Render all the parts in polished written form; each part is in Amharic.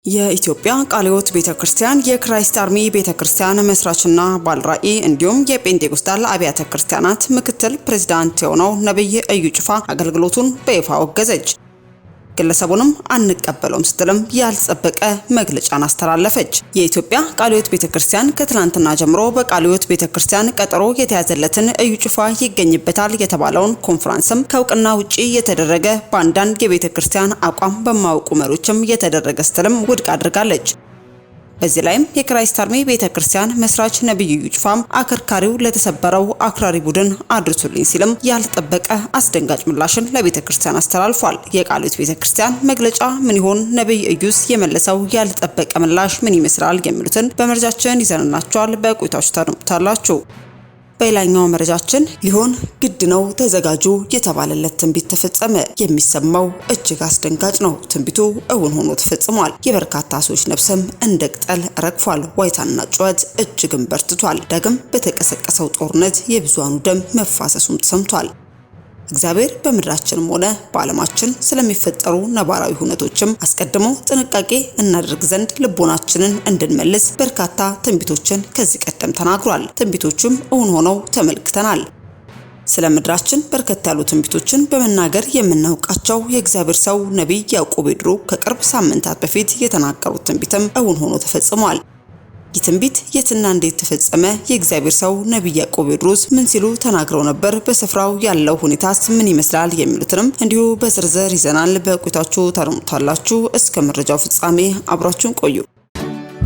የኢትዮጵያ ቃልዮት ቤተክርስቲያን የክራይስት አርሚ ቤተክርስቲያን መስራችና ባልራኢ እንዲሁም የጴንጤቆስጣል አብያተ ክርስቲያናት ምክትል ፕሬዝዳንት የሆነው ነብይ እዩ ጩፋ አገልግሎቱን በይፋ ወገዘች። ግለሰቡንም አንቀበለውም ስትልም ያልጸበቀ መግለጫን አስተላለፈች። የኢትዮጵያ ቃልዮት ቤተክርስቲያን ከትላንትና ጀምሮ በቃልዮት ቤተክርስቲያን ቀጠሮ የተያዘለትን እዩ ጩፋ ይገኝበታል የተባለውን ኮንፈረንስም ከእውቅና ውጪ የተደረገ በአንዳንድ የቤተክርስቲያን አቋም በማያውቁ መሪዎችም የተደረገ ስትልም ውድቅ አድርጋለች። በዚህ ላይም የክራይስት አርሚ ቤተክርስቲያን መስራች ነብይ እዩ ጩፋም አከርካሪው ለተሰበረው አክራሪ ቡድን አድርሱልኝ ሲልም ያልጠበቀ አስደንጋጭ ምላሽን ለቤተክርስቲያን አስተላልፏል። የቃልዮት ቤተክርስቲያን መግለጫ ምን ይሆን? ነብይ እዩስ የመለሰው ያልጠበቀ ምላሽ ምን ይመስላል? የሚሉትን በመረጃችን ይዘንላችኋል። በቆይታችሁ ታደምጡታላችሁ። በሌላኛው መረጃችን ሊሆን ግድ ነው ተዘጋጁ የተባለለት ትንቢት ተፈጸመ። የሚሰማው እጅግ አስደንጋጭ ነው። ትንቢቱ እውን ሆኖ ተፈጽሟል። የበርካታ ሰዎች ነፍስም እንደ ቅጠል ረግፏል። ዋይታና ጩኸት እጅግም በርትቷል። ዳግም በተቀሰቀሰው ጦርነት የብዙሃኑ ደም መፋሰሱም ተሰምቷል። እግዚአብሔር በምድራችንም ሆነ በዓለማችን ስለሚፈጠሩ ነባራዊ ሁነቶችም አስቀድሞ ጥንቃቄ እናደርግ ዘንድ ልቦናችንን እንድንመልስ በርካታ ትንቢቶችን ከዚህ ቀደም ተናግሯል። ትንቢቶቹም እውን ሆነው ተመልክተናል። ስለ ምድራችን በርከት ያሉ ትንቢቶችን በመናገር የምናውቃቸው የእግዚአብሔር ሰው ነብይ ያዕቆብ ሄድሮ ከቅርብ ሳምንታት በፊት የተናገሩት ትንቢትም እውን ሆኖ ተፈጽሟል። ይህ ትንቢት የትና እንዴት ተፈጸመ? የእግዚአብሔር ሰው ነብይ ያዕቆብ ሄድሮስ ምን ሲሉ ተናግረው ነበር? በስፍራው ያለው ሁኔታስ ምን ይመስላል? የሚሉትንም እንዲሁ በዝርዝር ይዘናል። በቆይታችሁ ታደምጡታላችሁ። እስከ መረጃው ፍጻሜ አብራችሁን ቆዩ።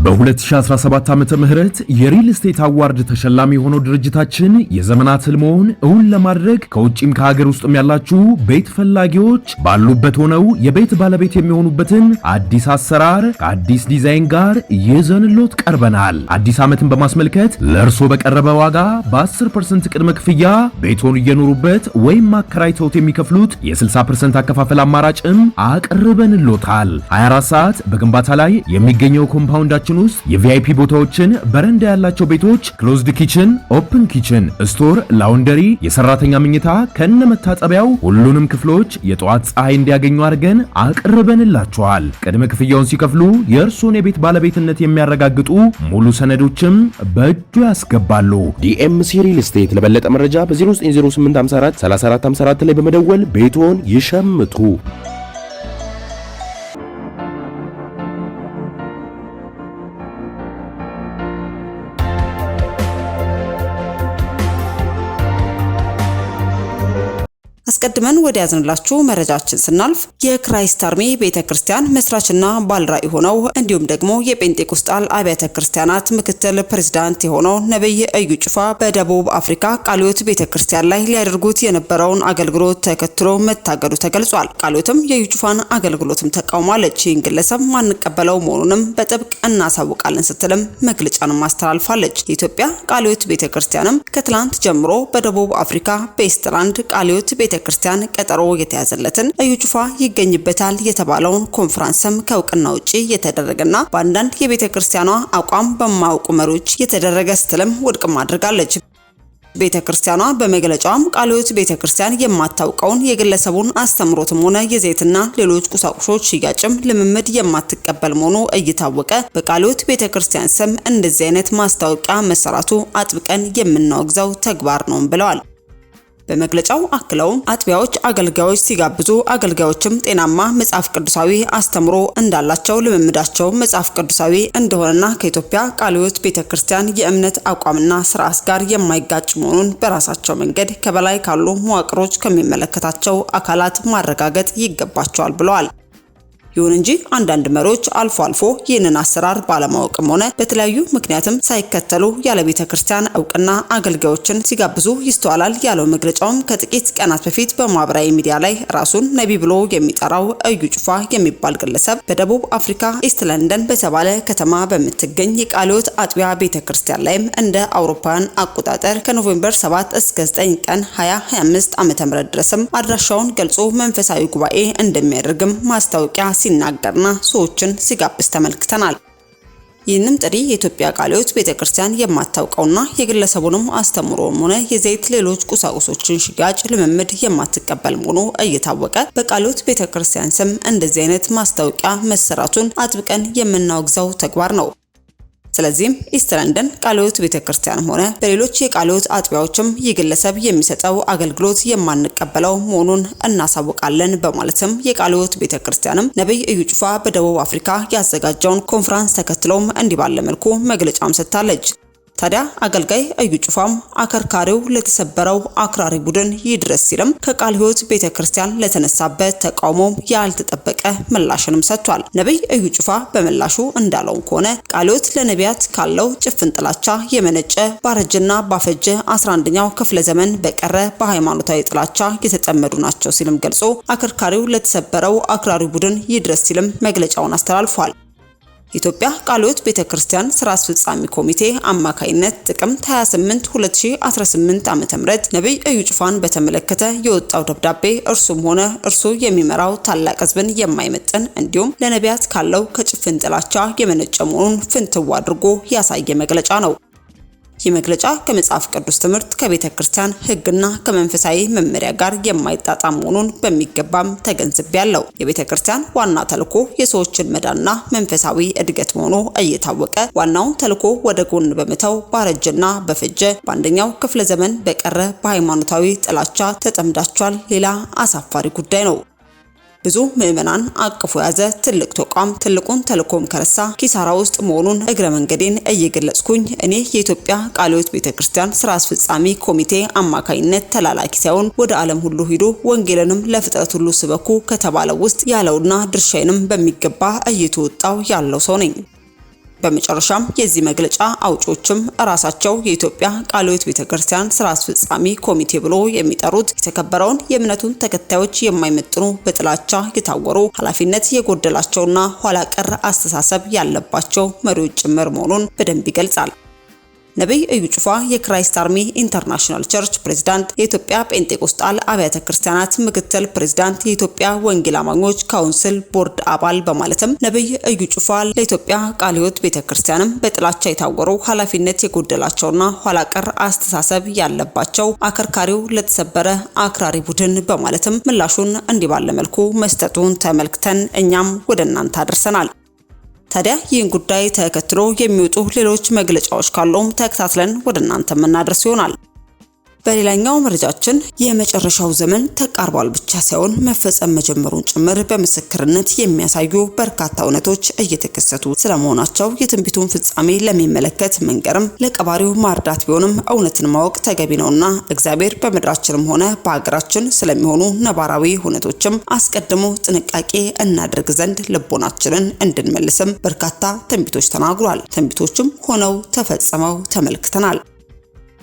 በ2017 ዓመተ ምህረት የሪል ስቴት አዋርድ ተሸላሚ የሆነው ድርጅታችን የዘመናት ህልሞን እውን ለማድረግ ከውጪም ከሀገር ውስጥም ያላችሁ ቤት ፈላጊዎች ባሉበት ሆነው የቤት ባለቤት የሚሆኑበትን አዲስ አሰራር ከአዲስ ዲዛይን ጋር ይዘንሎት ቀርበናል። አዲስ ዓመትን በማስመልከት ለእርሶ በቀረበ ዋጋ በ10% ቅድመ ክፍያ ቤቶን እየኖሩበት ወይም ማከራይተውት የሚከፍሉት የ60% አከፋፈል አማራጭም አቅርበንሎታል። 24 ሰዓት በግንባታ ላይ የሚገኘው ኮምፓውንዳችን ውስጥ የቪአይፒ ቦታዎችን፣ በረንዳ ያላቸው ቤቶች፣ ክሎዝድ ኪችን፣ ኦፕን ኪችን፣ ስቶር፣ ላውንደሪ፣ የሰራተኛ መኝታ ከነመታጠቢያው ሁሉንም ክፍሎች የጧት ፀሐይ እንዲያገኙ አድርገን አቅርበንላቸዋል። ቅድመ ክፍያውን ሲከፍሉ የእርሶን የቤት ባለቤትነት የሚያረጋግጡ ሙሉ ሰነዶችም በእጁ ያስገባሉ። ዲኤምሲ ሪል ስቴት። ለበለጠ መረጃ በ090854 3454 ላይ በመደወል ቤቶን ይሸምቱ። አስቀድመን ወደ ያዝንላችሁ መረጃችን ስናልፍ የክራይስት አርሚ ቤተክርስቲያን መስራችና ባልራኢ ሆነው እንዲሁም ደግሞ የጴንጤቆስጣል አብያተ ክርስቲያናት ምክትል ፕሬዝዳንት የሆነው ነብይ እዩ ጩፋ በደቡብ አፍሪካ ቃልዮት ቤተክርስቲያን ላይ ሊያደርጉት የነበረውን አገልግሎት ተከትሎ መታገዱ ተገልጿል። ቃልዮትም የእዩ ጩፋን አገልግሎትም ተቃውማለች። ይህን ግለሰብ ማንቀበለው መሆኑንም በጥብቅ እናሳውቃለን ስትልም መግለጫንም አስተላልፋለች። የኢትዮጵያ ቃልዮት ቤተክርስቲያንም ከትላንት ጀምሮ በደቡብ አፍሪካ በኢስትላንድ ቃልዮት ቤተክርስቲያን ቀጠሮ የተያዘለትን እዩ ጩፋ ይገኝበታል የተባለውን ኮንፈረንስም ከእውቅና ውጪ የተደረገና በአንዳንድ የቤተክርስቲያኗ አቋም በማያውቁ መሪዎች የተደረገ ስትልም ውድቅም አድርጋለች። ቤተክርስቲያኗ በመግለጫውም ቃልዮት ቤተክርስቲያን የማታውቀውን የግለሰቡን አስተምሮትም ሆነ የዘይትና ሌሎች ቁሳቁሶች ሽያጭም ልምምድ የማትቀበል መሆኑ እየታወቀ በቃልዮት ቤተክርስቲያን ስም እንደዚህ አይነት ማስታወቂያ መሰራቱ አጥብቀን የምናወግዘው ተግባር ነው ብለዋል። በመግለጫው አክለው አጥቢያዎች አገልጋዮች ሲጋብዙ አገልጋዮችም ጤናማ መጽሐፍ ቅዱሳዊ አስተምሮ እንዳላቸው ልምምዳቸው መጽሐፍ ቅዱሳዊ እንደሆነና ከኢትዮጵያ ቃልዮት ቤተክርስቲያን የእምነት አቋምና ስርዓት ጋር የማይጋጭ መሆኑን በራሳቸው መንገድ ከበላይ ካሉ መዋቅሮች ከሚመለከታቸው አካላት ማረጋገጥ ይገባቸዋል ብለዋል። ይሁን እንጂ አንዳንድ መሪዎች አልፎ አልፎ ይህንን አሰራር ባለማወቅም ሆነ በተለያዩ ምክንያትም ሳይከተሉ ያለ ቤተክርስቲያን እውቅና አገልጋዮችን ሲጋብዙ ይስተዋላል ያለው መግለጫውም ከጥቂት ቀናት በፊት በማህበራዊ ሚዲያ ላይ ራሱን ነብይ ብሎ የሚጠራው እዩ ጩፋ የሚባል ግለሰብ በደቡብ አፍሪካ ኢስት ለንደን በተባለ ከተማ በምትገኝ የቃልዮት አጥቢያ ቤተክርስቲያን ላይም እንደ አውሮፓውያን አቆጣጠር ከኖቬምበር 7 እስከ 9 ቀን 2025 ዓ.ም ድረስም አድራሻውን ገልጾ መንፈሳዊ ጉባኤ እንደሚያደርግም ማስታወቂያ ሲናገርና ሰዎችን ሲጋብዝ ተመልክተናል። ይህንም ጥሪ የኢትዮጵያ ቃለ ሕይወት ቤተክርስቲያን የማታውቀውና የግለሰቡንም አስተምሮም ሆነ የዘይት ሌሎች ቁሳቁሶችን ሽያጭ ልምምድ የማትቀበል መሆኑ እየታወቀ በቃለ ሕይወት ቤተክርስቲያን ስም እንደዚህ አይነት ማስታወቂያ መሰራቱን አጥብቀን የምናወግዘው ተግባር ነው። ስለዚህም ኢስት ለንደን ቃለ ሕይወት ቤተክርስቲያንም ሆነ በሌሎች የቃለ ሕይወት አጥቢያዎችም የግለሰብ የሚሰጠው አገልግሎት የማንቀበለው መሆኑን እናሳውቃለን በማለትም የቃለ ሕይወት ቤተክርስቲያንም ነብይ እዩ ጩፋ በደቡብ አፍሪካ ያዘጋጀውን ኮንፈረንስ ተከትሎም እንዲህ ባለ መልኩ መግለጫም ሰጥታለች። ታዲያ አገልጋይ እዩ ጩፋም አከርካሪው ለተሰበረው አክራሪ ቡድን ይድረስ ሲልም ከቃለ ሕይወት ቤተክርስቲያን ለተነሳበት ተቃውሞ ያልተጠበቀ ምላሽንም ሰጥቷል። ነብይ እዩ ጩፋ በምላሹ እንዳለው ከሆነ ቃለ ሕይወት ለነቢያት ካለው ጭፍን ጥላቻ የመነጨ ባረጀና ባፈጀ 11ኛው ክፍለ ዘመን በቀረ በሃይማኖታዊ ጥላቻ የተጠመዱ ናቸው ሲልም ገልጾ አከርካሪው ለተሰበረው አክራሪ ቡድን ይድረስ ሲልም መግለጫውን አስተላልፏል። ኢትዮጵያ ቃለ ሕይወት ቤተክርስቲያን ስራ አስፈጻሚ ኮሚቴ አማካይነት ጥቅምት 28 2018 ዓ.ም ነብይ እዩ ጩፋን በተመለከተ የወጣው ደብዳቤ እርሱም ሆነ እርሱ የሚመራው ታላቅ ሕዝብን የማይመጥን እንዲሁም ለነቢያት ካለው ከጭፍን ጥላቻ የመነጨ መሆኑን ፍንትው አድርጎ ያሳየ መግለጫ ነው። ይህ መግለጫ ከመጽሐፍ ቅዱስ ትምህርት ከቤተክርስቲያን ሕግና ከመንፈሳዊ መመሪያ ጋር የማይጣጣም መሆኑን በሚገባም ተገንዝቤያለሁ። የቤተክርስቲያን ዋና ተልዕኮ የሰዎችን መዳንና መንፈሳዊ እድገት መሆኑ እየታወቀ ዋናውን ተልዕኮ ወደ ጎን በመተው ባረጀና በፈጀ በአንደኛው ክፍለ ዘመን በቀረ በሃይማኖታዊ ጥላቻ ተጠምዳቸዋል። ሌላ አሳፋሪ ጉዳይ ነው። ብዙ ምዕመናን አቅፎ ያዘ ትልቅ ተቋም ትልቁን ተልዕኮም ከረሳ ኪሳራ ውስጥ መሆኑን እግረ መንገዴን እየገለጽኩኝ እኔ የኢትዮጵያ ቃለ ሕይወት ቤተክርስቲያን ስራ አስፈጻሚ ኮሚቴ አማካይነት ተላላኪ ሳይሆን ወደ ዓለም ሁሉ ሂዱ ወንጌልንም ለፍጥረት ሁሉ ስበኩ ከተባለው ውስጥ ያለውና ድርሻዬንም በሚገባ እየተወጣው ያለው ሰው ነኝ። በመጨረሻም የዚህ መግለጫ አውጪዎችም ራሳቸው የኢትዮጵያ ቃለ ሕይወት ቤተክርስቲያን ስራ አስፈጻሚ ኮሚቴ ብሎ የሚጠሩት የተከበረውን የእምነቱን ተከታዮች የማይመጥኑ በጥላቻ የታወሩ ኃላፊነት የጎደላቸውና ኋላ ቀር አስተሳሰብ ያለባቸው መሪዎች ጭምር መሆኑን በደንብ ይገልጻል። ነብይ እዩ ጩፋ የክራይስት አርሚ ኢንተርናሽናል ቸርች ፕሬዝዳንት፣ የኢትዮጵያ ጴንጤቆስጣል አብያተ ክርስቲያናት ምክትል ፕሬዝዳንት፣ የኢትዮጵያ ወንጌል አማኞች ካውንስል ቦርድ አባል በማለትም ነብይ እዩ ጩፋ ለኢትዮጵያ ቃለ ሕይወት ቤተክርስቲያንም በጥላቻ የታወሩ ኃላፊነት የጎደላቸውና ኋላ ቀር አስተሳሰብ ያለባቸው አከርካሪው ለተሰበረ አክራሪ ቡድን በማለትም ምላሹን እንዲህ ባለ መልኩ መስጠቱን ተመልክተን እኛም ወደ እናንተ አድርሰናል። ታዲያ ይህን ጉዳይ ተከትሎ የሚወጡ ሌሎች መግለጫዎች ካሉም ተከታትለን ወደ እናንተ የምናደርስ ይሆናል። በሌላኛው መረጃችን የመጨረሻው ዘመን ተቃርቧል ብቻ ሳይሆን መፈጸም መጀመሩን ጭምር በምስክርነት የሚያሳዩ በርካታ እውነቶች እየተከሰቱ ስለመሆናቸው የትንቢቱን ፍጻሜ ለሚመለከት መንገርም ለቀባሪው ማርዳት ቢሆንም እውነትን ማወቅ ተገቢ ነውና እግዚአብሔር በምድራችንም ሆነ በሀገራችን ስለሚሆኑ ነባራዊ ሁነቶችም አስቀድሞ ጥንቃቄ እናድርግ ዘንድ ልቦናችንን እንድንመልስም በርካታ ትንቢቶች ተናግሯል። ትንቢቶችም ሆነው ተፈጽመው ተመልክተናል።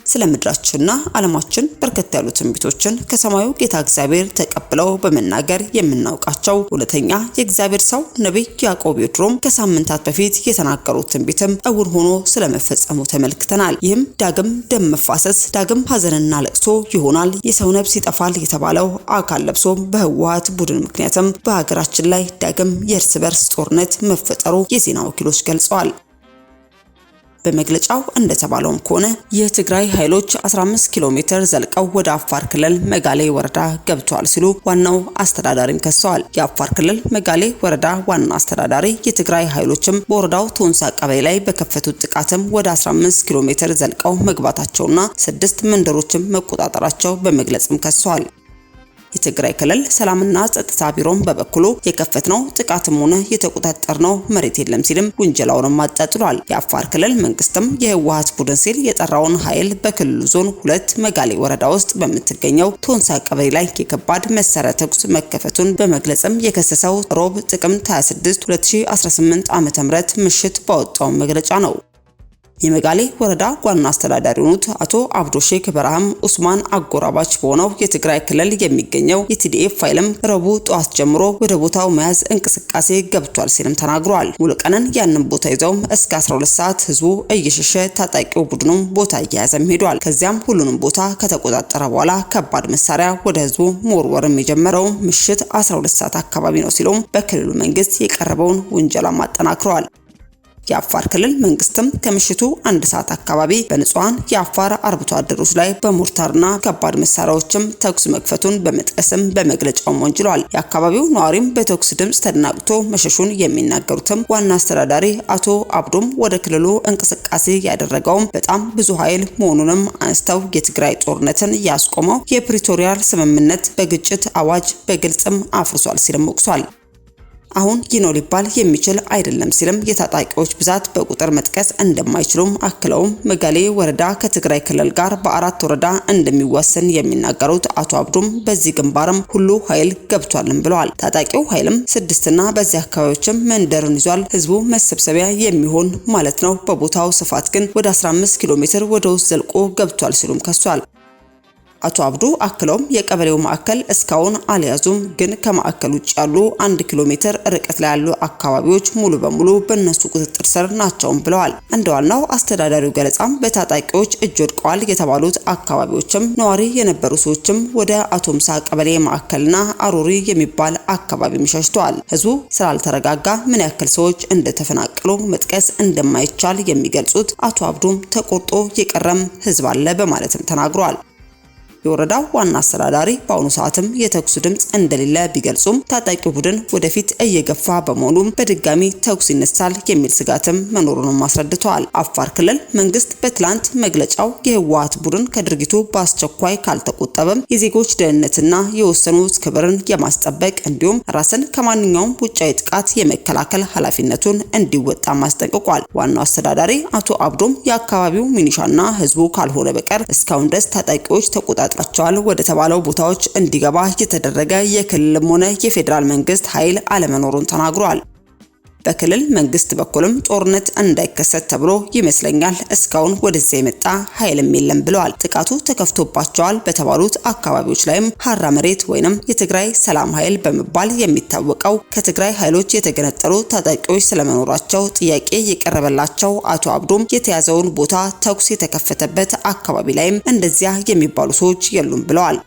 ስለ ምድራችንና ዓለማችን በርከት ያሉ ትንቢቶችን ከሰማዩ ጌታ እግዚአብሔር ተቀብለው በመናገር የምናውቃቸው እውነተኛ የእግዚአብሔር ሰው ነብይ ያዕቆብ ዮድሮም ከሳምንታት በፊት የተናገሩት ትንቢትም እውን ሆኖ ስለመፈጸሙ ተመልክተናል። ይህም ዳግም ደም መፋሰስ፣ ዳግም ሐዘንና ለቅሶ ይሆናል፣ የሰው ነፍስ ይጠፋል የተባለው አካል ለብሶ በህወሓት ቡድን ምክንያትም በሀገራችን ላይ ዳግም የእርስ በርስ ጦርነት መፈጠሩ የዜና ወኪሎች ገልጸዋል። በመግለጫው እንደተባለውም ከሆነ የትግራይ ኃይሎች 15 ኪሎ ሜትር ዘልቀው ወደ አፋር ክልል መጋሌ ወረዳ ገብተዋል ሲሉ ዋናው አስተዳዳሪም ከሰዋል። የአፋር ክልል መጋሌ ወረዳ ዋና አስተዳዳሪ የትግራይ ኃይሎችም በወረዳው ቶንሳ ቀበሌ ላይ በከፈቱት ጥቃትም ወደ 15 ኪሎ ሜትር ዘልቀው መግባታቸውና 6 መንደሮችም መቆጣጠራቸው በመግለጽም ከሰዋል። የትግራይ ክልል ሰላምና ጸጥታ ቢሮም በበኩሉ የከፈትነው ጥቃትም ሆነ የተቆጣጠርነው መሬት የለም ሲልም ውንጀላውንም አጣጥሏል። የአፋር ክልል መንግስትም የህወሓት ቡድን ሲል የጠራውን ኃይል በክልሉ ዞን 2 መጋሌ ወረዳ ውስጥ በምትገኘው ቶንሳ ቀበሌ ላይ የከባድ መሳሪያ ተኩስ መከፈቱን በመግለጽም የከሰሰው ሮብ ጥቅምት 26 2018 ዓ.ም ምሽት ባወጣው መግለጫ ነው። የመጋሌ ወረዳ ዋና አስተዳዳሪ የሆኑት አቶ አብዶ ሼክ በራህም ኡስማን አጎራባች በሆነው የትግራይ ክልል የሚገኘው የቲዲኤፍ ፋይልም ረቡዕ ጠዋት ጀምሮ ወደ ቦታው መያዝ እንቅስቃሴ ገብቷል ሲልም ተናግሯል። ሙሉ ቀንን ያንን ቦታ ይዘው እስከ 12 ሰዓት ህዝቡ እየሸሸ ታጣቂው ቡድኑም ቦታ እየያዘም ሄዷል። ከዚያም ሁሉንም ቦታ ከተቆጣጠረ በኋላ ከባድ መሳሪያ ወደ ህዝቡ መወርወርም የጀመረው ምሽት 12 ሰዓት አካባቢ ነው ሲሉም በክልሉ መንግስት የቀረበውን ውንጀላ አጠናክረዋል። የአፋር ክልል መንግስትም ከምሽቱ 1 ሰዓት አካባቢ በንጹሃን የአፋር አርብቶ አደሮች ላይ በሞርታርና ከባድ መሳሪያዎችም ተኩስ መክፈቱን በመጥቀስም በመግለጫው ወንጅሏል። የአካባቢው ነዋሪም በተኩስ ድምጽ ተደናግጦ መሸሹን የሚናገሩትም ዋና አስተዳዳሪ አቶ አብዱም ወደ ክልሉ እንቅስቃሴ ያደረገውም በጣም ብዙ ኃይል መሆኑንም አንስተው የትግራይ ጦርነትን ያስቆመው የፕሪቶሪያል ስምምነት በግጭት አዋጅ በግልጽም አፍርሷል ሲልም ወቅሷል። አሁን ይህ ነው ሊባል የሚችል አይደለም ሲልም የታጣቂዎች ብዛት በቁጥር መጥቀስ እንደማይችሉም አክለውም መጋሌ ወረዳ ከትግራይ ክልል ጋር በ4 ወረዳ እንደሚዋሰን የሚናገሩት አቶ አብዱም በዚህ ግንባርም ሁሉ ኃይል ገብቷልም ብለዋል። ታጣቂው ኃይልም 6 እና በዚህ አካባቢዎችም መንደርን ይዟል። ህዝቡ መሰብሰቢያ የሚሆን ማለት ነው። በቦታው ስፋት ግን ወደ 15 ኪሎ ሜትር ወደ ውስጥ ዘልቆ ገብቷል ሲሉም ከሷል። አቶ አብዱ አክለውም የቀበሌው ማዕከል እስካሁን አልያዙም፣ ግን ከማዕከል ውጭ ያሉ 1 ኪሎ ሜትር ርቀት ላይ ያሉ አካባቢዎች ሙሉ በሙሉ በእነሱ ቁጥጥር ስር ናቸው ብለዋል። እንደዋልናው አስተዳዳሪው ገለጻም በታጣቂዎች እጅ ወድቀዋል የተባሉት አካባቢዎችም ነዋሪ የነበሩ ሰዎችም ወደ አቶምሳ ቀበሌ ማዕከልና አሮሪ የሚባል አካባቢ ሸሽተዋል። ህዝቡ ስላልተረጋጋ ምን ያክል ሰዎች እንደተፈናቀሉ መጥቀስ እንደማይቻል የሚገልጹት አቶ አብዱም ተቆርጦ የቀረም ህዝብ አለ በማለትም ተናግረዋል። የወረዳው ዋና አስተዳዳሪ በአሁኑ ሰዓትም የተኩስ ድምጽ እንደሌለ ቢገልጹም ታጣቂው ቡድን ወደፊት እየገፋ በመሆኑ በድጋሚ ተኩስ ይነሳል የሚል ስጋትም መኖሩንም አስረድተዋል። አፋር ክልል መንግስት በትላንት መግለጫው የህወሓት ቡድን ከድርጊቱ በአስቸኳይ ካልተቆጠበም የዜጎች ደህንነትና የወሰኑት ክብርን የማስጠበቅ እንዲሁም ራስን ከማንኛውም ውጫዊ ጥቃት የመከላከል ኃላፊነቱን እንዲወጣ ማስጠንቅቋል። ዋናው አስተዳዳሪ አቶ አብዱም የአካባቢው ሚኒሻና ህዝቡ ካልሆነ በቀር እስካሁን ድረስ ታጣቂዎች ተቆጣጣሪዎች ወደ ተባለው ቦታዎች እንዲገባ የተደረገ የክልልም ሆነ የፌዴራል መንግስት ኃይል አለመኖሩን ተናግሯል። በክልል መንግስት በኩልም ጦርነት እንዳይከሰት ተብሎ ይመስለኛል እስካሁን ወደዚያ የመጣ ኃይልም የለም ብለዋል። ጥቃቱ ተከፍቶባቸዋል በተባሉት አካባቢዎች ላይም ሀራ መሬት ወይንም የትግራይ ሰላም ኃይል በመባል የሚታወቀው ከትግራይ ኃይሎች የተገነጠሉ ታጣቂዎች ስለመኖራቸው ጥያቄ የቀረበላቸው አቶ አብዱም የተያዘውን ቦታ ተኩስ የተከፈተበት አካባቢ ላይም እንደዚያ የሚባሉ ሰዎች የሉም ብለዋል።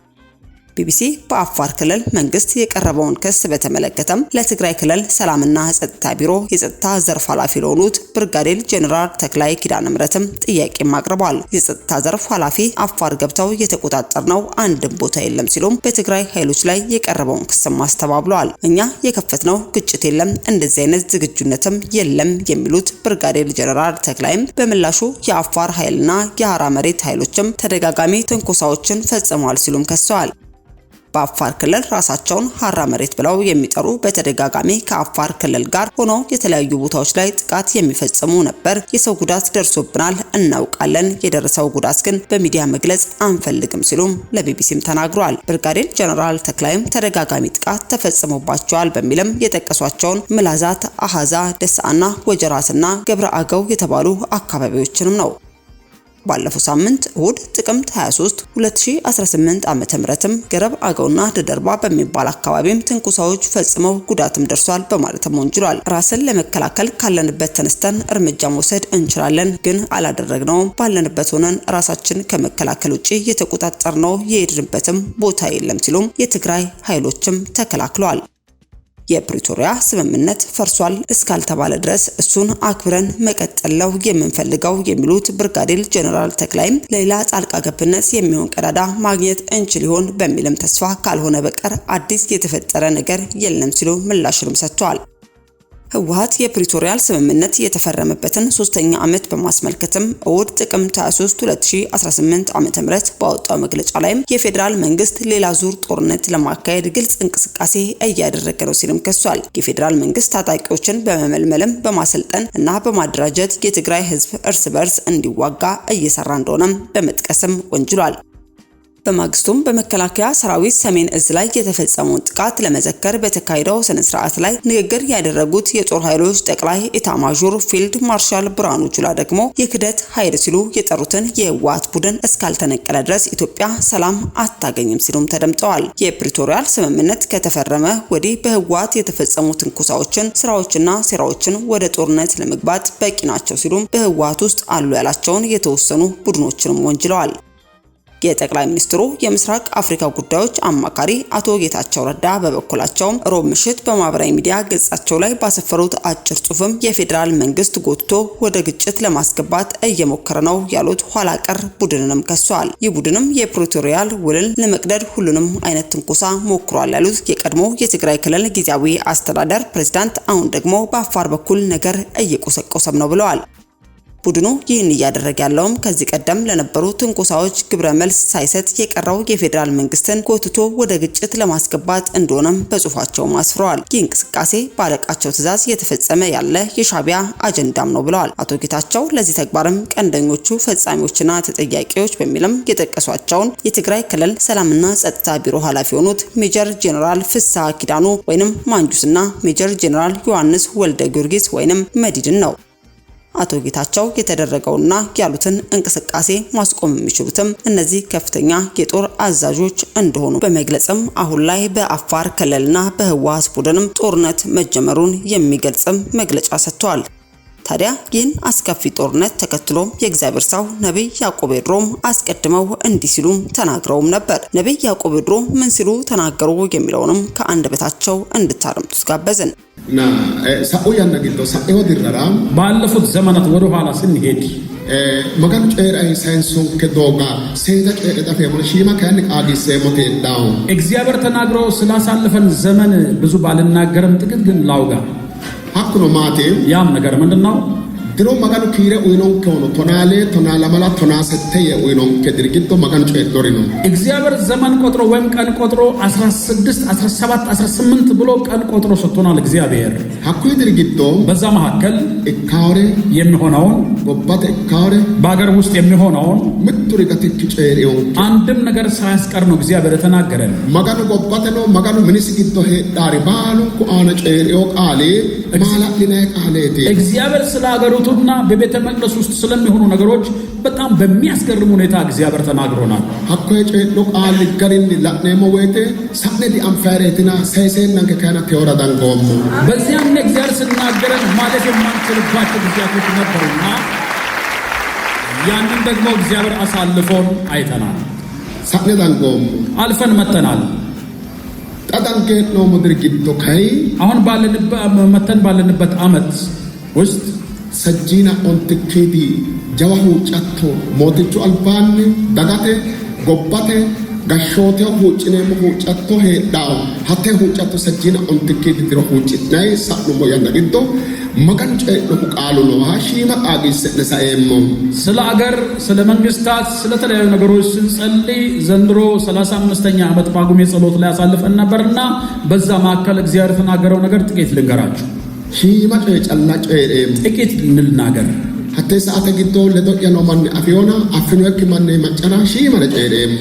ቢቢሲ በአፋር ክልል መንግስት የቀረበውን ክስ በተመለከተም ለትግራይ ክልል ሰላምና ጸጥታ ቢሮ የጸጥታ ዘርፍ ኃላፊ ለሆኑት ብርጋዴር ጄኔራል ተክላይ ኪዳነ ምሕረትም ጥያቄም አቅርበዋል። የጸጥታ ዘርፍ ኃላፊ አፋር ገብተው የተቆጣጠርነው አንድም ቦታ የለም ሲሉም በትግራይ ኃይሎች ላይ የቀረበውን ክስም አስተባብለዋል። እኛ የከፈትነው ግጭት የለም፣ እንደዚህ አይነት ዝግጁነትም የለም የሚሉት ብርጋዴር ጄኔራል ተክላይም በምላሹ የአፋር ኃይልና የሀራ መሬት ኃይሎችም ተደጋጋሚ ትንኮሳዎችን ፈጽመዋል ሲሉም ከሰዋል። በአፋር ክልል ራሳቸውን ሀራ መሬት ብለው የሚጠሩ በተደጋጋሚ ከአፋር ክልል ጋር ሆነው የተለያዩ ቦታዎች ላይ ጥቃት የሚፈጽሙ ነበር። የሰው ጉዳት ደርሶብናል፣ እናውቃለን። የደረሰው ጉዳት ግን በሚዲያ መግለጽ አንፈልግም ሲሉም ለቢቢሲም ተናግረዋል። ብርጋዴር ጄኔራል ተክላይም ተደጋጋሚ ጥቃት ተፈጽሞባቸዋል በሚልም የጠቀሷቸውን ምላዛት፣ አሃዛ፣ ደሳና ወጀራትና ገብረ አገው የተባሉ አካባቢዎችንም ነው። ባለፈው ሳምንት እሁድ ጥቅምት 23 2018 ዓ.ም ገረብ አገውና ደደርባ በሚባል አካባቢም ትንኩሳዎች ፈጽመው ጉዳትም ደርሷል በማለትም ወንጅሏል። ራስን ለመከላከል ካለንበት ተነስተን እርምጃ መውሰድ እንችላለን፣ ግን አላደረግነውም። ባለንበት ሆነን ራሳችን ከመከላከል ውጪ የተቆጣጠርነው የሄድንበትም ቦታ የለም ሲሉም የትግራይ ኃይሎችም ተከላክለዋል። የፕሪቶሪያ ስምምነት ፈርሷል እስካልተባለ ድረስ እሱን አክብረን መቀጠለው የምንፈልገው የሚሉት ብርጋዴር ጄኔራል ተክላይም ለሌላ ጣልቃ ገብነት የሚሆን ቀዳዳ ማግኘት እንችል ይሆን በሚልም ተስፋ ካልሆነ በቀር አዲስ የተፈጠረ ነገር የለም ሲሉ ምላሽንም ሰጥተዋል። ህወሓት የፕሪቶሪያል ስምምነት የተፈረመበትን 3ኛ ዓመት በማስመልከትም እሁድ ጥቅምት 23 2018 ዓ.ም ባወጣው መግለጫ ላይም የፌዴራል መንግስት ሌላ ዙር ጦርነት ለማካሄድ ግልጽ እንቅስቃሴ እያደረገ ነው ሲልም ከሷል። የፌዴራል መንግስት ታጣቂዎችን በመመልመልም በማሰልጠን እና በማደራጀት የትግራይ ህዝብ እርስ በርስ እንዲዋጋ እየሰራ እንደሆነም በመጥቀስም ወንጅሏል። በማግስቱም በመከላከያ ሰራዊት ሰሜን እዝ ላይ የተፈጸመውን ጥቃት ለመዘከር በተካሄደው ስነ ስርዓት ላይ ንግግር ያደረጉት የጦር ኃይሎች ጠቅላይ ኢታማዦር ፊልድ ማርሻል ብርሃኑ ጁላ ደግሞ የክደት ኃይል ሲሉ የጠሩትን የህወሓት ቡድን እስካልተነቀለ ድረስ ኢትዮጵያ ሰላም አታገኝም ሲሉም ተደምጠዋል። የፕሪቶሪያል ስምምነት ከተፈረመ ወዲህ በህወሓት የተፈጸሙ ትንኮሳዎችን፣ ስራዎችና ሴራዎችን ወደ ጦርነት ለመግባት በቂ ናቸው ሲሉም በህወሓት ውስጥ አሉ ያላቸውን የተወሰኑ ቡድኖችንም ወንጅለዋል። የጠቅላይ ሚኒስትሩ የምስራቅ አፍሪካ ጉዳዮች አማካሪ አቶ ጌታቸው ረዳ በበኩላቸው ሮብ ምሽት በማህበራዊ ሚዲያ ገጻቸው ላይ ባሰፈሩት አጭር ጽሑፍም የፌዴራል መንግስት ጎትቶ ወደ ግጭት ለማስገባት እየሞከረ ነው ያሉት ኋላ ቀር ቡድንንም ከሷል። ይህ ቡድንም የፕሪቶሪያል ውልን ለመቅደድ ሁሉንም አይነት ትንኮሳ ሞክሯል ያሉት የቀድሞ የትግራይ ክልል ጊዜያዊ አስተዳደር ፕሬዝዳንት አሁን ደግሞ በአፋር በኩል ነገር እየቆሰቆሰም ነው ብለዋል። ቡድኑ ይህን እያደረገ ያለውም ከዚህ ቀደም ለነበሩ ትንኮሳዎች ግብረ መልስ ሳይሰጥ የቀረው የፌዴራል መንግስትን ጎትቶ ወደ ግጭት ለማስገባት እንደሆነም በጽሁፋቸው አስፍረዋል። ይህ እንቅስቃሴ ባለቃቸው ትዕዛዝ የተፈጸመ ያለ የሻዕቢያ አጀንዳም ነው ብለዋል። አቶ ጌታቸው ለዚህ ተግባርም ቀንደኞቹ ፈጻሚዎችና ተጠያቂዎች በሚልም የጠቀሷቸውን የትግራይ ክልል ሰላምና ጸጥታ ቢሮ ኃላፊ የሆኑት ሜጀር ጄኔራል ፍስሐ ኪዳኑ ወይንም ማንጁስና ሜጀር ጄኔራል ዮሐንስ ወልደ ጊዮርጊስ ወይንም መዲድን ነው። አቶ ጌታቸው የተደረገውና ያሉትን እንቅስቃሴ ማስቆም የሚችሉትም እነዚህ ከፍተኛ የጦር አዛዦች እንደሆኑ በመግለጽም አሁን ላይ በአፋር ክልልና በህወሓት ቡድንም ጦርነት መጀመሩን የሚገልጽም መግለጫ ሰጥተዋል። ታዲያ ይህን አስከፊ ጦርነት ተከትሎ የእግዚአብሔር ሰው ነብይ ያዕቆብ ኤድሮም አስቀድመው እንዲህ ሲሉ ተናግረውም ነበር። ነብይ ያዕቆብ ኤድሮ ምን ሲሉ ተናገሩ የሚለውንም ከአንደበታቸው እንድታረምጡት ጋበዝን። ሳኡያና ጊልቶ ሳኤው ዲራራ ባለፉት ዘመናት ወደ ኋላ ስንሄድ መጋን ጨራይ ሳይንሱን ከዶጋ ሴታ ጨጣፈ ሙሽማ ካን አዲስ ሞቴ ዳው እግዚአብሔር ተናግሮ ስላሳለፈን ዘመን ብዙ ባልናገርም ጥቂት ግን ላውጋ ሀኩኖ ማቴ ያም ነገር ምንድነው? ድሮ መጋኑ ኪረ ኡይኖን ከሆነ ቶናሌ ቶናላማላ ቶናሰተየ ኡይኖን ከድርጊቶ መጋኑ ጨዶሪ ነው። እግዚአብሔር ዘመን ቆጥሮ ወይም ቀን ቆጥሮ 16 17 18 ብሎ ቀን ቆጥሮ ሰጥቶናል። እግዚአብሔር ሀኩ ድርጊቶ በዛ መካከል እካውሬ የሚሆነውን ጎባተ እካውሬ በአገር ውስጥ የሚሆነውን ምጥሪ ከትክ ጨሪው አንድም ነገር ሳያስቀር ነው እግዚአብሔር ተናገረን። መጋኑ ጎባተ ነው መጋኑ ምንስ ጊቶ ሄዳሪ ባሉ ኩአነ ጨሪው ቃሌ ማላሊና ቃሌቲ እግዚአብሔር ስለ አገሩቱና በቤተ መቅደስ ውስጥ ስለሚሆኑ ነገሮች በጣም በሚያስገርም ሁኔታ እግዚአብሔር ተናግሮናል። ሀኩ ጨዶ ቃል ገሪን ለኔሞ ወይቴ ሳነዲ አንፈሬትና ሳይሰና ከካና ተወራዳን ጎሙ በዚያም እግዚአብሔር ሲናገረን ማለት የማንችልባቸው ጊዜያቶች ነበሩና ያንን ደግሞ እግዚአብሔር አሳልፎን አይተናል። ሳነዳን ጎሙ አልፈን መተናል። ታዳንከ ነው መድርጊቶ ካይ አሁን ባለንበት ዓመት ውስጥ ሰጂና ኦንትኬዲ ጀዋሁ ጫቶ ሞትቹ አልባን ዳጋቴ ጎባቴ ጋሾቴ ሁጭኔ ሁጫቶ ሄዳው ሀቴ ሁጫቶ ሰጂና ኦንትኬዲ ድሮ ሁጭናይ ሳኑ ያናግዶ መቀንጨ ነው ቃሉ ነው ሃሺማ አዲስ ለሳኤሞ ስለ አገር ስለ መንግስታት ስለ ተለያዩ ነገሮች ስንጸልይ ዘንድሮ 35ኛ ዓመት ጳጉሜ ጸሎት ላይ አሳልፈን ነበርና በዛ ማከለ እግዚአብሔር ተናገረው ነገር ጥቂት ልንገራችሁ። ሺማ ጨላጨ ጥቂት እንልናገር። ሀቴ ሰዓተ ጊዶ ለዶያ ነው ማን አፊዮና አፍኖክ ማን መጨራ ሺማ ጨሬም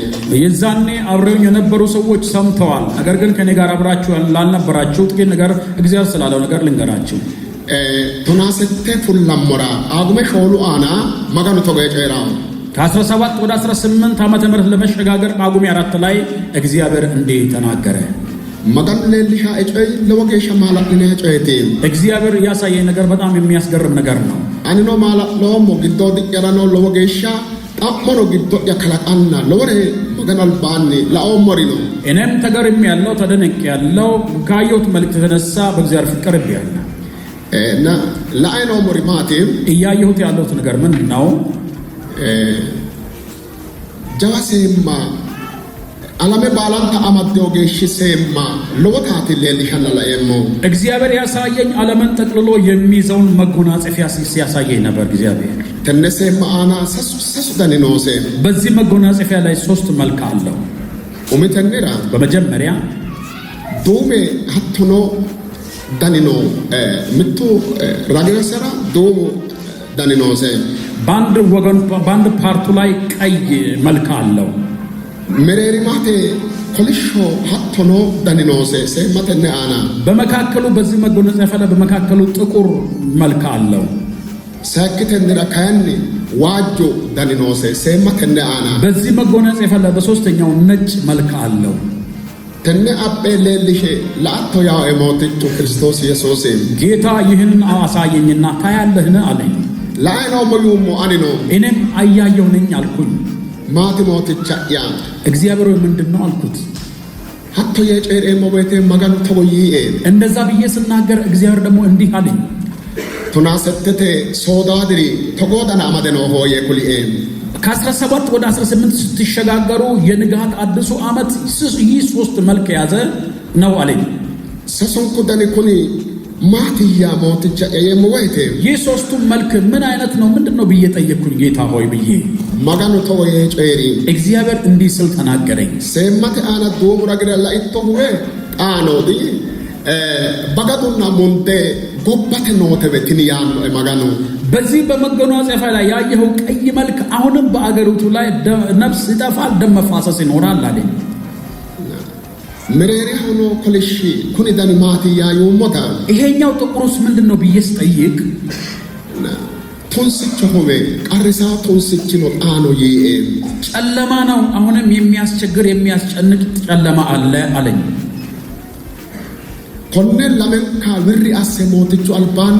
የዛኔ አብረውኝ የነበሩ ሰዎች ሰምተዋል። ነገር ግን ከኔ ጋር አብራችሁ ላልነበራችሁ ጥቂት ነገር እግዚአብሔር ስላለው ነገር ልንገራችሁ። ቶናሰተ ፉላሞራ አጉመ ሾሉ አና መጋኑ ተገጨራ ከ17 ወደ 18 ዓመተ ምህረት ለመሸጋገር ጳጉሜ 4 ላይ እግዚአብሔር እንዲህ ተናገረ። መጋኑ ለልሻ እጨይ ለወገሻ ማለት ነው እጨይቴ እግዚአብሔር ያሳየኝ ነገር በጣም የሚያስገርም ነገር ነው። አንኖ ማለት ለሞ ግዶ ድቀራ ነው ለወገሻ ጣሞሮ ግዶ ያከላቃና ለወሬ መጋናል ባኒ ለአውሞሪ ነው። እኔም ተገርም ያለው ተደነቅ ያለው ካየሁት መልእክት የተነሳ በእግዚአብሔር ፍቅር ቢያልና እና ለአይኖ ሞሪማቴም እያየሁት ያለሁት ነገር ምን ነው? ጃዋሴማ አላሜ ባላንታ አማዶጌሽ ሴማ ለወታቲ ለሊሻና ላየሞ እግዚአብሔር ያሳየኝ ዓለምን ጠቅልሎ የሚይዘውን መጎናጸፊያ ሲያሳየኝ ነበር። እግዚአብሔር ተነሴማ አና ሰሱ ደንኖሴ በዚህ መጎናጸፊያ ላይ 3 መልክ አለው። ኡሚተንራ በመጀመሪያ ዶሜ ሀቶኖ ዳኒኖ ምቱ ራዲዮሰራ ዶሞ ዳኒኖሴ ባንድ ወገን ባንድ ፓርቱ ላይ ቀይ መልክ አለው። መሬሪማቴ ኮሊሾ ሀቶኖ ዳኒኖሴ ሰማተነ አና በመካከሉ በዚህ መጎናጸፊያ ላይ በመካከሉ ጥቁር መልክ አለው። ሰክተንራ ካኒ ዋጆ ዳኒኖሴ ሰማተነ አና በዚህ መጎናጸፊያ ላይ በሶስተኛው ነጭ መልክ አለው። ተነ አቤ ለልሽ ላቶ ያው እሞትቹ ክርስቶስ ኢየሱስ ጌታ ይህን አሳየኝና ታያለህን አለኝ። ላይኖ ሙዩሙ አኒኖ እኔም አያየው ነኝ አልኩኝ። ማቲ ሞትቻያ እግዚአብሔር ምንድነው አልኩት። ሀቶ የጨሬ ሞቤቴ መጋኑ ተጎይኤ እንደዛ ብዬ ስናገር እግዚአብሔር ደግሞ እንዲህ አለኝ። ቱናሰተተ ሶዳድሪ ተጎዳና አመደኖ ሆየ ኩሊኤ ከ17 ወደ 18 ስትሸጋገሩ የንጋት አዲሱ ዓመት ይህ 3 መልክ ያዘ ነው አለኝ። ሰሶንኩ ደኔ ኩኒ ማቲያ ሞትቻ የሞቤቴ ይህ 3ቱ መልክ ምን አይነት ነው ምንድነው ብዬ ጠየቅኩኝ። ጌታ ሆይ ብዬ መጋኑ ተጎየ ጨሪ እግዚአብሔር እንዲህ ስል ተናገረኝ። ሰማተ አና ዶሙራ ግራ ላይቶ ሁዌ ጣኖዲ በጋዱና ሞንቴ ጎባተ ኖተ በትንያን መጋኑ በዚህ በመጎናጸፊያ ላይ ያየኸው ቀይ መልክ አሁንም በአገሪቱ ላይ ነፍስ ይጠፋል፣ ደም መፋሰስ ይኖራል አለኝ። ምሬሪ ሆኖ ኮልሺ ኩኒ ዳኒ ማቲያ ይሞታ ይሄኛው ጥቁሩስ ምንድነው ብዬ ስጠይቅ ቶንስች ሆቤ ቀርሳ ቶንስች ነው ጣኖ ይኤ ጨለማ ነው፣ አሁንም የሚያስቸግር የሚያስጨንቅ ጨለማ አለ አለኝ። ኮነ ለመንካ ብሪ አሴ ሞትቹ አልባን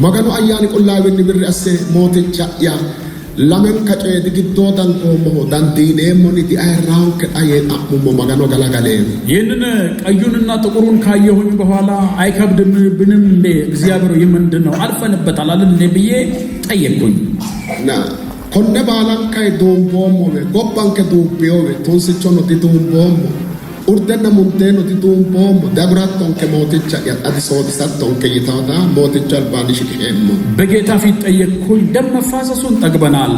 መጋኑ አያኒ ቁላብን ብሪ አሴ ሞትቻ ያ ለመንካ ጨድ ግዶታን ቆሞ ዳንዲኔ ሞኒቲ አይራው ከአየ አሙሞ መጋኑ ገላጋሌ ይህንን ቀዩንና ጥቁሩን ካየሁኝ በኋላ አይከብድም ብንም እንደ እግዚአብሔር ምንድነው አልፈንበታል አለ እንደ ብዬ ጠየቅኩኝ። ና ኮነ ባላንካይ ዶምቦሞ ጎባንከ ዱቢዮ ቶንስቾ ነው ዲዶምቦሞ urdena monteno di dombom dabraton ke moticha ya adisod saton ke yitata moticha albani shikemo በጌታ ፊት ጠየቅኩኝ። ደም መፋሰሱን ጠግበናል፣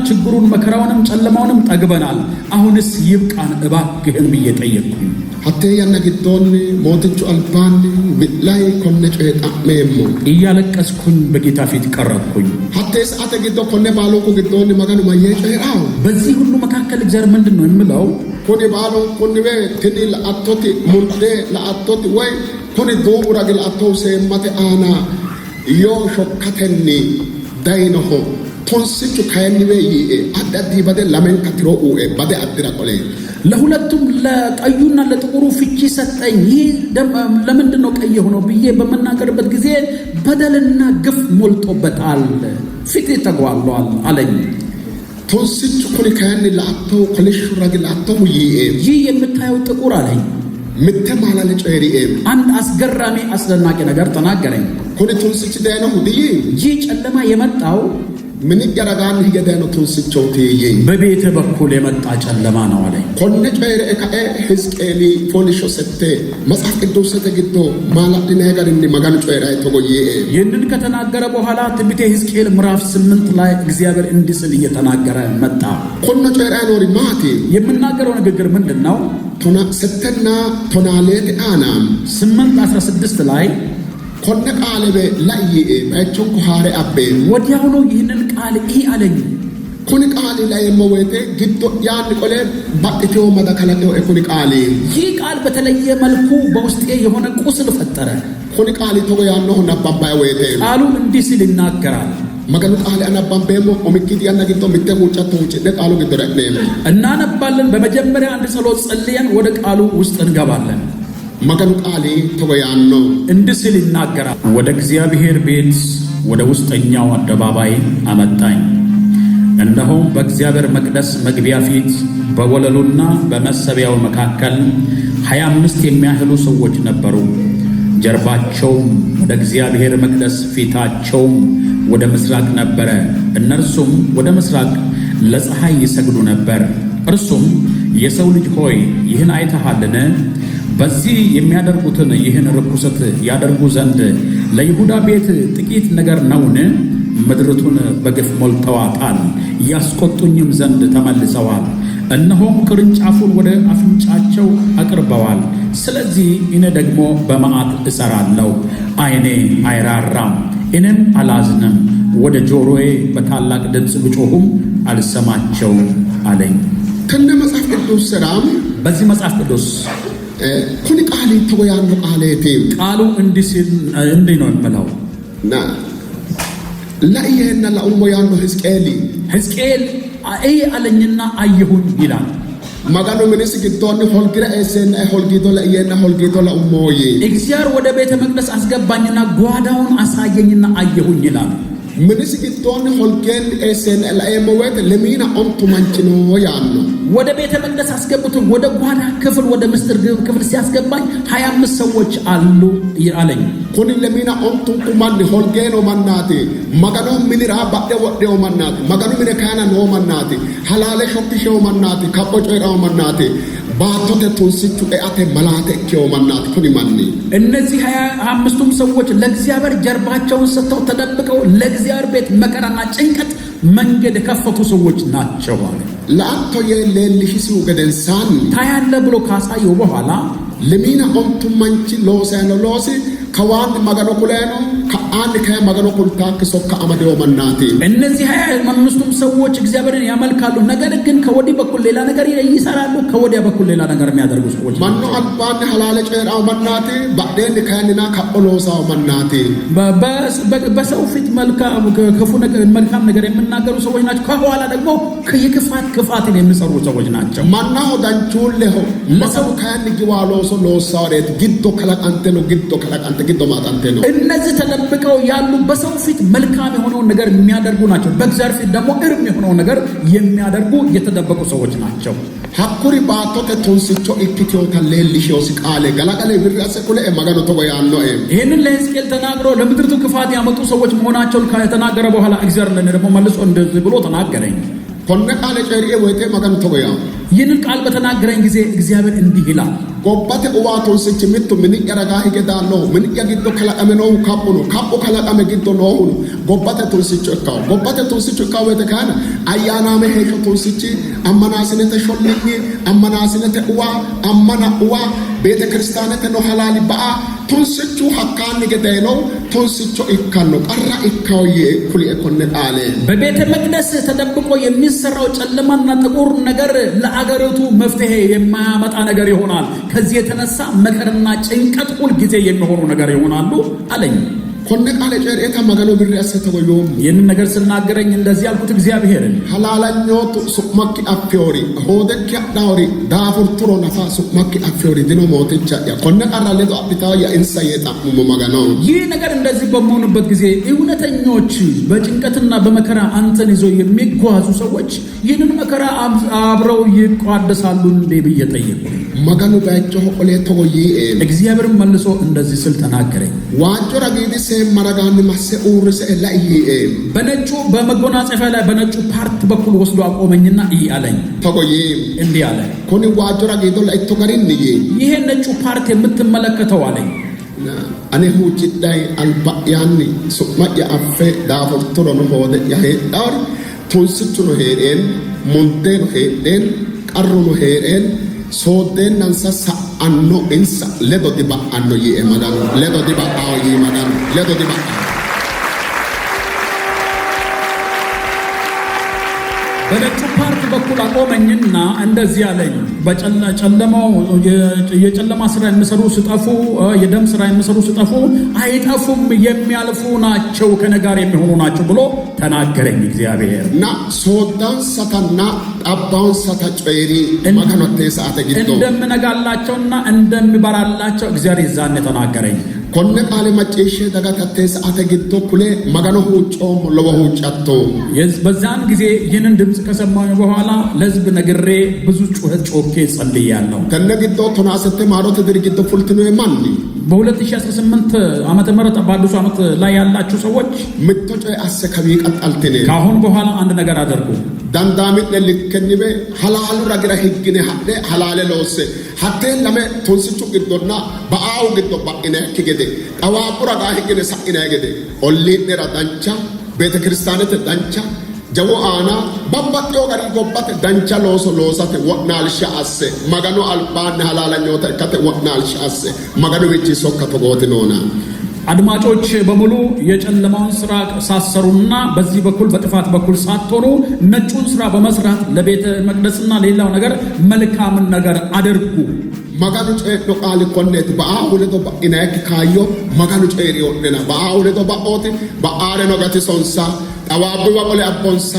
ችግሩን መከራውንም ጨለማውንም ጠግበናል፣ አሁንስ ይብቃን እባክህን ብዬ ጠየቅኩኝ። hatte yanna giddon moticha albani bitlay konne ceetamemo እያለቀስኩኝ በጌታ ፊት ቀረብኩኝ። hatte ሰዓተ giddon konne ባሎኩ giddon maganu maye ceeraው በዚህ ሁሉ መካከል እግዚአብሔር ምንድነው የሚለው? kuni baalo kuni be tini la attoti munde la attoti way kuni doomura gel atto seemmate aana yo shokkatenni daynoho tonsichu kayni be yi addi bade lamen katiro u bade addira qole ለሁለቱም ለቀዩና ለጥቁሩ ፍቺ ሰጠኝ። ይህ ለምንድነው ቀይ ሆነው ብዬ በመናገርበት ጊዜ በደልና ግፍ ሞልቶበታል፣ ፊቴ ተጓሏል አለኝ። ቶንስቹ ኩኒ ከያን ለአቶ ኮሌሹ ረግል አቶ ይኤ ይህ የምታየው ጥቁር አለኝ ምተማላለ ጨሪኤ አንድ አስገራሚ አስደናቂ ነገር ተናገረኝ። ኩኒ ቶንስቹ ደና ሁዲይ ይህ ጨለማ የመጣው ምን ይገራጋን ይገዳኑ ቶንስቹ ተይይ በቤተ በኩል የመጣ ጨለማ ነው አለኝ። ኮነ ጨሪ ከኤ ሕዝቅኤል ፖሊሾ ሰተ መጽሐፍ ቅዱስ ተግዶ ማላድ ነገር እንደ መጋን ጨሪ ተጎየ ይህንን ከተናገረ በኋላ ትንቢተ ሕዝቅኤል ምዕራፍ 8 ላይ እግዚአብሔር እንዲህ ሲል እየተናገረ መጣ። ኮነ ጨሪ ኖሪ ማቲ የምናገረው ንግግር ምንድነው? ቶና ሰተና ቶናሌት አናም 8:16 ላይ ኮነ ቃለበ ላይ ባይቾን ኮሃሬ አቤ ወዲያው ነው ይህንን ቃል ይህ አለኝ። ኩኒ ቃሊ ላይ ሞወቴ ግዶ ያን ቆለ ባጥቴው መዳከላቴው ኩኒ ቃሊ ይህ ቃል በተለየ መልኩ በውስጤ የሆነ ቁስል ፈጠረ። ኩኒ ቃሊ ተጎ ያነው ነባባይ ወይቴ ቃሉ እንዲህ ሲል ይናገራል። መገኑ ቃሊ አናባምበሞ ኦሚኪዲ ያና ግዶ ምተው ጫቶ ውጭ ቃሉ ግዶ ረክነም እናነባለን። በመጀመሪያ አንድ ጸሎት ጸልየን ወደ ቃሉ ውስጥ እንገባለን። መገኑ ቃሊ ተጎ ያነው እንዲህ ሲል ይናገራል። ወደ እግዚአብሔር ቤት ወደ ውስጠኛው አደባባይ አመጣኝ። እነሆም በእግዚአብሔር መቅደስ መግቢያ ፊት በወለሉና በመሰቢያው መካከል 25 የሚያህሉ ሰዎች ነበሩ። ጀርባቸውም ወደ እግዚአብሔር መቅደስ ፊታቸውም ወደ ምስራቅ ነበረ። እነርሱም ወደ ምስራቅ ለፀሐይ ይሰግዱ ነበር። እርሱም የሰው ልጅ ሆይ ይህን አይተሃልን? በዚህ የሚያደርጉትን ይህን ርኩሰት ያደርጉ ዘንድ ለይሁዳ ቤት ጥቂት ነገር ነውን? ምድርቱን በግፍ ሞልተዋታል፣ ያስቆጡኝም ዘንድ ተመልሰዋል። እነሆም ቅርንጫፉን ወደ አፍንጫቸው አቅርበዋል። ስለዚህ እኔ ደግሞ በመዓት እሰራለሁ፣ ዓይኔ አይራራም፣ እኔም አላዝንም። ወደ ጆሮዬ በታላቅ ድምፅ ብጮኹም አልሰማቸውም አለኝ። ከነ መጽሐፍ ቅዱስ ሰራም በዚህ መጽሐፍ ቅዱስ ኩኒ ቃሊ ተወያኑ ቃሌቴ ቃሉ እንዲህ ነው የምለው ና ለአየና ለኡሞ ያኑ ሕዝቅኤል አይ አለኝና አየሁኝ ይላል። መጋኑ ምንስ ግዶን ሆልግራ ኤሰና ሆልጊዶ ለአየና ሆልጊዶ ለኡሞዬ እግዚአብሔር ወደ ቤተ መቅደስ አስገባኝና ጓዳውን አሳየኝና አየሁኝ ይላል። ምንስ ጊዶን ሆልጌን ኤሰን ለኤሞዌት ለሚና ኦንቱ ማንችኖ ያኖ ወደ ቤተ መቅደስ አስገብቶ ወደ ጓዳ ክፍል ወደ ምስጢር ክፍል ሲያስገባኝ 25 ሰዎች አሉ አለኝ። ኮኒ ለሚና ኦንቱ ኩማን ሆልጌኖ ማናቲ ማጋኖ ሚኒራ ባደ ወደው ማናቲ ማጋኖ ሚነ ካና ኖ ማናቲ ሐላለ ሾክሽው ማናቲ ካቆጮራው ማናቲ ባቶተ ቱንሲቹ አተ መላተ ኪዮ ማናቲ ኩኒ ማኒ እነዚህ 25ቱም ሰዎች ለእግዚአብሔር ጀርባቸውን ሰጥተው ተደብቀው ለእግዚአብሔር ቤት መከራና ጭንቀት መንገድ ከፈቱ ሰዎች ናቸው አለ። ለአንተ የሌልሽሱ ገደንሳን ታያለ ብሎ ካሳየው በኋላ ለሚና ኦንቱ ማንቺ ሎሳኖ ሎሲ ከዋን ማጋኖ ኩላኖ ከአንድ ከማጋኖ ኩልታ ከሶካ አመደው ማናቲ እነዚህ 25ቱም ሰዎች እግዚአብሔርን ያመልካሉ። ነገር ግን ከወዲህ በኩል ሌላ ነገር ይሰራሉ፣ ከወዲያ በኩል ሌላ ነገር የሚያደርጉ ሰዎች ማኖ አልባን ሐላለ ጨራው ማናቲ ባደን ከያንና ከኦሎሳው ማናቲ በሰው ፊት መልካም ክፉ ነገር መልካም ነገር የሚናገሩ ሰዎች ናቸው። ከኋላ ደግሞ ክፋትን የሚሰሩ ሰዎች ናቸው። ማናው ዳንቹልሁ ለሰው ከያን ግዋሎሶ ሎሳውሬት ግዶ ከላንተ ነው ግዶ ከላንተ ግዶ ማጣንተ ነው። እነዚህ ተደብቀው ያሉ በሰው ፊት መልካም የሆነውን ነገር የሚያደርጉ ናቸው። በእግዚአብሔር ፊት ደግሞ እርም የሆነውን ነገር የሚያደርጉ የተደበቁ ሰዎች ናቸው። ሐኩሪ ባቶተ ቱንሲቾ ኢክቲዮ ተሌልሽው ሲቃለ ገላቀለ ብራሰ ኩለ ማጋኖ ተጎያኖ ይሄንን ለሕዝቅኤል ተናግሮ ለምድርቱ ክፋት ያመጡ ሰዎች መሆናቸውን ከተናገረ በኋላ እግዚአብሔር ደግሞ መልሶ እንደዚህ ብሎ ተናገረኝ። ኮነ ቃለ ጨሪኤ ወይቴ ማጋኖ ተጎያ ይህንን ቃል በተናገረኝ ጊዜ እግዚአብሔር እንዲህ ይላል ጎባተ ኡዋቶን ሲች ምቱ ምን ያረጋ ይገዳሎ ምን ያጊዶ ከላቀመ ነው ካፖ ከላቀመ ጊዶ ነው ጎባተ ቱንሲች እካው ጎባተ ቱንሲች እካው ወተካና አያና መሄሾ ቱንሲች አመናስነ ተሾልኝ አመናስነ ተኡዋ አመና ኡዋ ቤተ ክርስቲያነተ ነው ሐላሊ ባአ ቱንሲቹ ሐካን ገዳይ ነው ቱንሲቹ ይካል ነው ቀራ ይካውዬ ኩሊ እኮነ ቃለ በቤተ መቅደስ ተደብቆ የሚሰራው ጨለማና ጥቁር ነገር ለአገሪቱ መፍትሄ የማያመጣ ነገር ይሆናል። ከዚህ የተነሳ መከርና ጭንቀት ሁሉ ጊዜ የሚሆኑ ነገር ይሆናሉ አለኝ። ኮነ ቃለ ጨሪኤታ ማጋኖ ብራሰ ተጎዮም ይህንን ነገር ስናገረኝ እንደዚህ ያልኩት እግዚአብሔርን ሐላላኞቱ ሱቅማኪ አፊዮሪ ሆደኪ ዳውሪ ዳፉርቱሮ ነፋ ሱቅማኪ አፊዮሪ ድኖ ሞተቻ ያ ኮነ ቃራለ ጧቢታው ያ ኢንሳየጣ ማጋኖ ይህ ነገር እንደዚህ በመሆኑበት ጊዜ እውነተኞች በጭንቀትና በመከራ አንተን ይዘው የሚጓዙ ሰዎች ይህንን መከራ አብረው ይቋደሳሉ እንዴ ብዬ ጠየቁ። ማጋኖ ባቸው ኦሌ ተጎይ እግዚአብሔር መልሶ እንደዚህ ስል ተናገረኝ። ዋጆራ ጊዜ መረጋን ማሰኡር ሰላይ በነጩ በመጎናጸፊያ ላይ በነጩ ፓርት በኩል ወስዶ አቆመኝና አለኝ ተቆይ እንዲህ አለ ኮኒ ዋጆራ ጊዜ ላይ ተጋሪን ይሄ ነጩ ፓርት የምትመለከተው አለኝ አኔ ሁጭዳይ አልባያኒ ሱማያ አፈ ዳፎርቶሮ ነው ሆደ ያሄዳር ቱንስቹ ነው ሄደን ሞንቴ ነው ሄደን ቀሩ ነው ሄደን ሶደን ናንሳሳ አኖ ኢንሳ ለዶ ዲባ አኖ የማዳን ለዶ ዲባ አው የማዳን ለዶ ዲባ በነጩ ፓርት በኩል አቆመኝና እንደዚህ አለኝ በጨለማው የጨለማ ስራ የሚሰሩ ሲጠፉ የደም ስራ የሚሰሩ ሲጠፉ አይጠፉም የሚያልፉ ናቸው ከነጋር የሚሆኑ ናቸው ብሎ ተናገረኝ እግዚአብሔር እና ሶዳን ሰታና አባውን ሰታጨሪ ማከነተ ሰዓተ ጊዶ እንደምነጋላቸውና እንደምበራላቸው እግዚአብሔር ይዛን ተናገረኝ። ኮነ ቃለ ማጨሽ ደጋታተ ሰዓተ ጊዶ ኩለ ማጋኖ ሁጮም ለወሁ ጫቶ በዛን ጊዜ ይህንን ድምጽ ከሰማኝ በኋላ ለሕዝብ ነግሬ ብዙ ጩኸት ጮኬ ጸልያለሁ። ተነግዶ ተናሰተ ማሮት ድርጊት ፉልትኖ ማን በ2018 ዓመተ ምህረት በአዲሱ ዓመት ላይ ያላችሁ ሰዎች ምትጮ አሰከቢ ቀጣልተኔ ካሁን በኋላ አንድ ነገር አድርጉ። ዳንዳሚት ለልከኒበ ሐላሉ ረግራ ህግነ ሐደ ሐላለ ለወሰ ሐደ ለመ ቶንስቹ ግዶና ባአው ግዶ ባኢነ ከገደ ጣዋቁራ ጋ ህግነ ሳኢነ ገደ ኦሊነራ ዳንቻ ቤተ ክርስቲያነተ ዳንቻ ጀቦ አና ባባጤው ጋር ጎባት ዳንቻ ሎሶ ሎሳተ ወናልሻ አሰ ማጋኖ አልባን ሐላላኞተ ከተ ወናልሻ አሰ ማጋኖ ወጪ ሶከተ ጎትኖና አድማጮች በሙሉ የጨለማውን ስራ ሳሰሩና በዚህ በኩል በጥፋት በኩል ሳትሆኑ ነጩን ስራ በመስራት ለቤተ መቅደስና ሌላው ነገር መልካምን ነገር አድርጉ። ማጋኑ ጨዶ ቃል ኮኔት ባአውለቶ ባኢናክ ካዮ ማጋኑ ጨሪዮ ነና ባአውለቶ ባኦት ባአረ ነው ጋቲ ሶንሳ ጣዋቡ ባቆለ አቦንሳ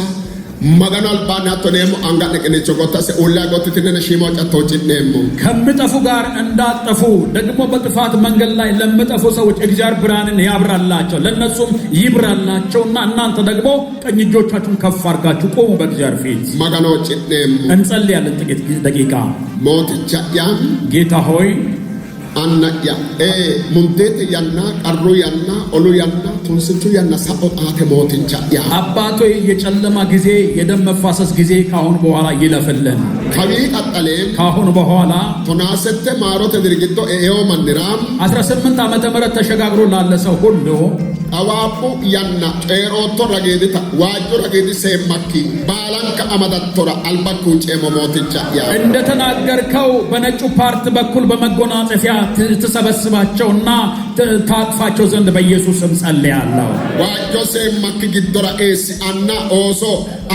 magano albana tonemo angane kene chogota se ulla gottine shimo ጫቶጭኔሞ ከምጠፉ ጋር እንዳጠፉ ደግሞ በጥፋት መንገድ ላይ ለምጠፉ ሰዎች እግዚአብሔር ብርሃንን ያብራላቸው ለነሱም ይብራላቸውና እናንተ ደግሞ ቀኝ እጆቻችሁን ከፍ አድርጋችሁ ቆሙ በእግዚአብሔር ፊት magano ጭኔሞ እንጸልያለን ጥቂት ደቂቃ ሞትቻ ያን ጌታ ሆይ annaya mundete yanna qarru yanna olu yanna tunsitu yanna sabotate motincha ya አባቶ የጨለማ ጊዜ የደም መፋሰስ ጊዜ ካሁን በኋላ ይለፈልን ከቢ ቀጠለ ካሁን በኋላ ቶናሰተ ማሮተ ድርጊቶ ኤዮ መንዲራም 18 ዓመተ ምህረት ተሸጋግሮ ላለ ሰው ሁሉ አዋቡ ያና ጤሮቶ ረጌዲታ ዋጁ ረጌዲ ሰማኪ ባላንከ አመዳቶራ አልባኩ ጨሞ ሞትቻ ያ እንደተናገርከው በነጩ ፓርት በኩል በመጎናጸፊያ ተሰበስባቸውና ታጥፋቸው ዘንድ በኢየሱስም ጸልያለሁ ዋጆ ሰማኪ ግዶራ ኤሲ አና ኦሶ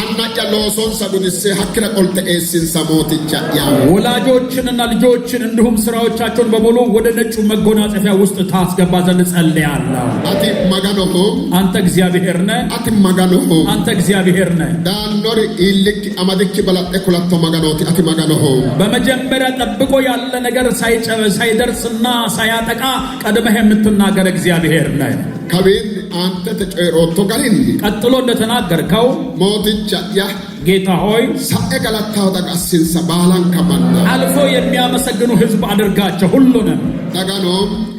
አና ጨሎሶን ሰጉድሴ ሐክረ ቆልተ ኤሲን ሰሞትቻ ያ ወላጆችንና ልጆችን እንዲሁም ስራዎቻቸውን በሙሉ ወደ ነጩ መጎናጸፊያ ውስጥ ታስገባ ዘንድ ጸልያለሁ አቲ magano አንተ እግዚአብሔር ነህ አቲ magano አንተ እግዚአብሔር ነህ ዳኖር ኢልክ አማደክ በላጤ ኩላቶ maganoቲ አቲ magano በመጀመሪያ ጠብቆ ያለ ነገር ሳይደርስና ሳያጠቃ ቀድመህ የምትናገር እግዚአብሔር ነህ ከቤን አንተ ተጨሮቶ ጋሪን ቀጥሎ እንደተናገርከው ሞትቻ ያ ጌታ ሆይ ሳኤገላታው ተቀሲን ሰባላን ከማና አልፎ የሚያመሰግኑ ህዝብ አድርጋቸው ሁሉንም ዳጋኖ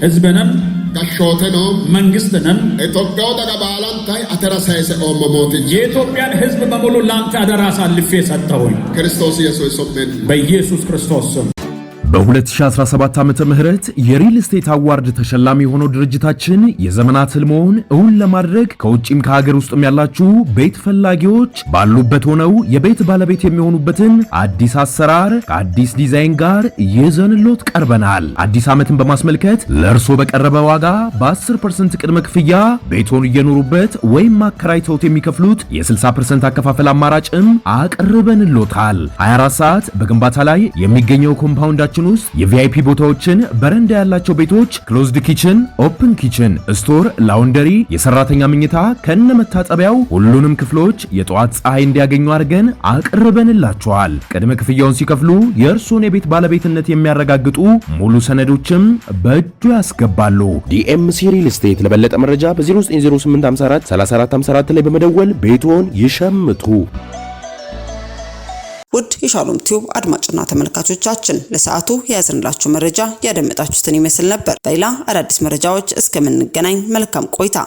ህዝብንም ጋሾተኖ መንግስትንም ኢትዮጵያው ተቀባላንታይ አተራሳይሰ ኦሞሞት የኢትዮጵያን ህዝብ በሙሉ ላንተ አደራ አሳልፌ ሰጠሁኝ ክርስቶስ ኢየሱስ ሶመን በኢየሱስ ክርስቶስ ስም በ2017 ዓመተ ምህረት የሪል ስቴት አዋርድ ተሸላሚ የሆነው ድርጅታችን የዘመናት ህልሞን እውን ለማድረግ ከውጪም ከሀገር ውስጥም ያላችሁ ቤት ፈላጊዎች ባሉበት ሆነው የቤት ባለቤት የሚሆኑበትን አዲስ አሰራር ከአዲስ ዲዛይን ጋር ይዘንሎት ቀርበናል። አዲስ ዓመትን በማስመልከት ለእርሶ በቀረበ ዋጋ በ10% ቅድመ ክፍያ ቤቶን እየኖሩበት ወይም አከራይተውት የሚከፍሉት የ60% አከፋፈል አማራጭም አቅርበንሎታል። 24 ሰዓት በግንባታ ላይ የሚገኘው ኮምፓውንዳችን ውስጥ የቪአይፒ ቦታዎችን በረንዳ ያላቸው ቤቶች ክሎዝድ ኪችን፣ ኦፕን ኪችን፣ ስቶር፣ ላውንደሪ፣ የሰራተኛ መኝታ ከነመታጠቢያው ሁሉንም ክፍሎች የጧት ፀሐይ እንዲያገኙ አድርገን አቅርበንላቸዋል። ቅድመ ክፍያውን ሲከፍሉ የእርሶን የቤት ባለቤትነት የሚያረጋግጡ ሙሉ ሰነዶችም በእጁ ያስገባሉ። ዲኤምሲ ሪል ስቴት ለበለጠ መረጃ በ090854 3454 ላይ በመደወል ቤቶን ይሸምቱ። ውድ የሻሎም ቲዩብ አድማጭና ተመልካቾቻችን ለሰዓቱ የያዝንላችሁ መረጃ ያደመጣችሁትን ይመስል ነበር። በሌላ አዳዲስ መረጃዎች እስከምንገናኝ መልካም ቆይታ